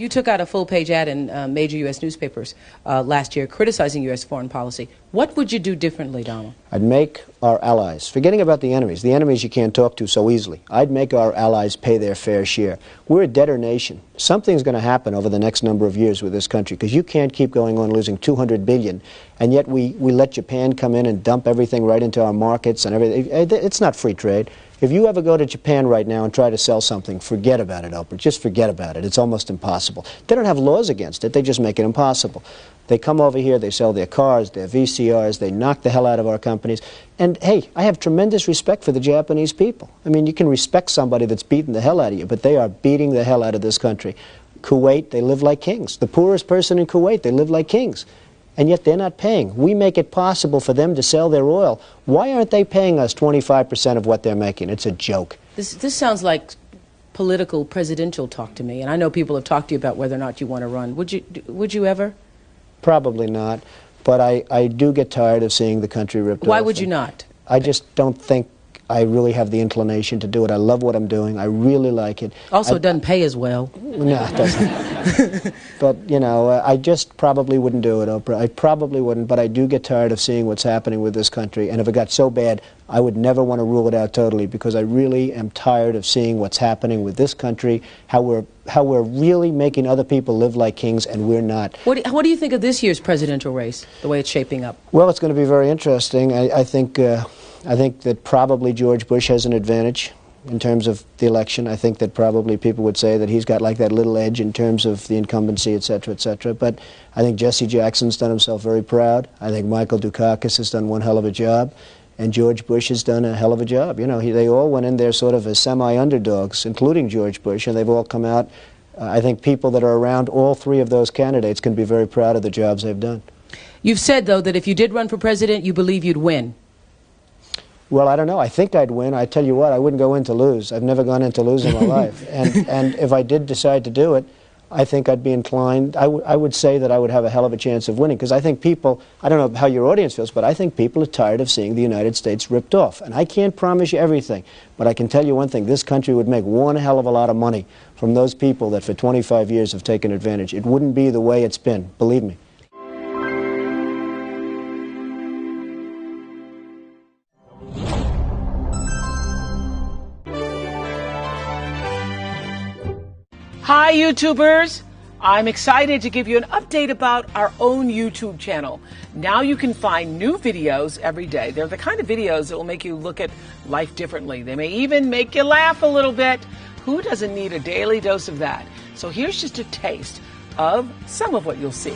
You took out a full-page ad in major U.S. newspapers last year criticizing U.S. foreign policy. What would you do differently, Donald? I'd make our allies, forgetting about the enemies you can't talk to so easily, I'd make our allies pay their fair share. We're a debtor nation. Something's going to happen over the next number of years with this country, because you can't keep going on losing $200 billion, and yet we let Japan come in and dump everything right into our markets and everything. It's not free trade. If you ever go to Japan right now and try to sell something, forget about it, Oprah. Just forget about it. It's almost impossible. They don't have laws against it. They just make it impossible. They come over here, they sell their cars, their VCRs, they knock the hell out of our companies. And, hey, I have tremendous respect for the Japanese people. I mean, you can respect somebody that's beating the hell out of you, but they are beating the hell out of this country. Kuwait, they live like kings. The poorest person in Kuwait, they live like kings. And yet they're not paying. We make it possible for them to sell their oil. Why aren't they paying us 25% of what they're making? It's a joke. This sounds like political, presidential talk to me. And I know people have talked to you about whether or not you want to run. Would you ever? Probably not. But I do get tired of seeing the country ripped off. Why would you not? I just don't think I really have the inclination to do it. I love what I'm doing. I really like it. Also, it doesn't pay as well. No, it doesn't. But, you know, I just probably wouldn't do it, Oprah. I probably wouldn't, but I do get tired of seeing what's happening with this country. And if it got so bad, I would never want to rule it out totally, because I really am tired of seeing what's happening with this country, how we're really making other people live like kings, and we're not. What do you think of this year's presidential race, the way it's shaping up? Well, it's going to be very interesting. I think that probably George Bush has an advantage in terms of the election. I think that probably people would say that he's got like that little edge in terms of the incumbency, et cetera, et cetera. But I think Jesse Jackson's done himself very proud. I think Michael Dukakis has done one hell of a job. And George Bush has done a hell of a job. You know, they all went in there sort of as semi-underdogs, including George Bush, and they've all come out. I think people that are around all three of those candidates can be very proud of the jobs they've done. You've said, though, that if you did run for president, you believe you'd win. Well, I don't know. I think I'd win. I tell you what, I wouldn't go in to lose. I've never gone in to lose in my life. And if I did decide to do it, I think I'd be inclined, I would say that I would have a hell of a chance of winning, because I think people, I don't know how your audience feels, but I think people are tired of seeing the United States ripped off. And I can't promise you everything, but I can tell you one thing, this country would make one hell of a lot of money from those people that for 25 years have taken advantage. It wouldn't be the way it's been, believe me. Hi, YouTubers! I'm excited to give you an update about our own YouTube channel. Now you can find new videos every day. They're the kind of videos that will make you look at life differently. They may even make you laugh a little bit. Who doesn't need a daily dose of that? So here's just a taste of some of what you'll see.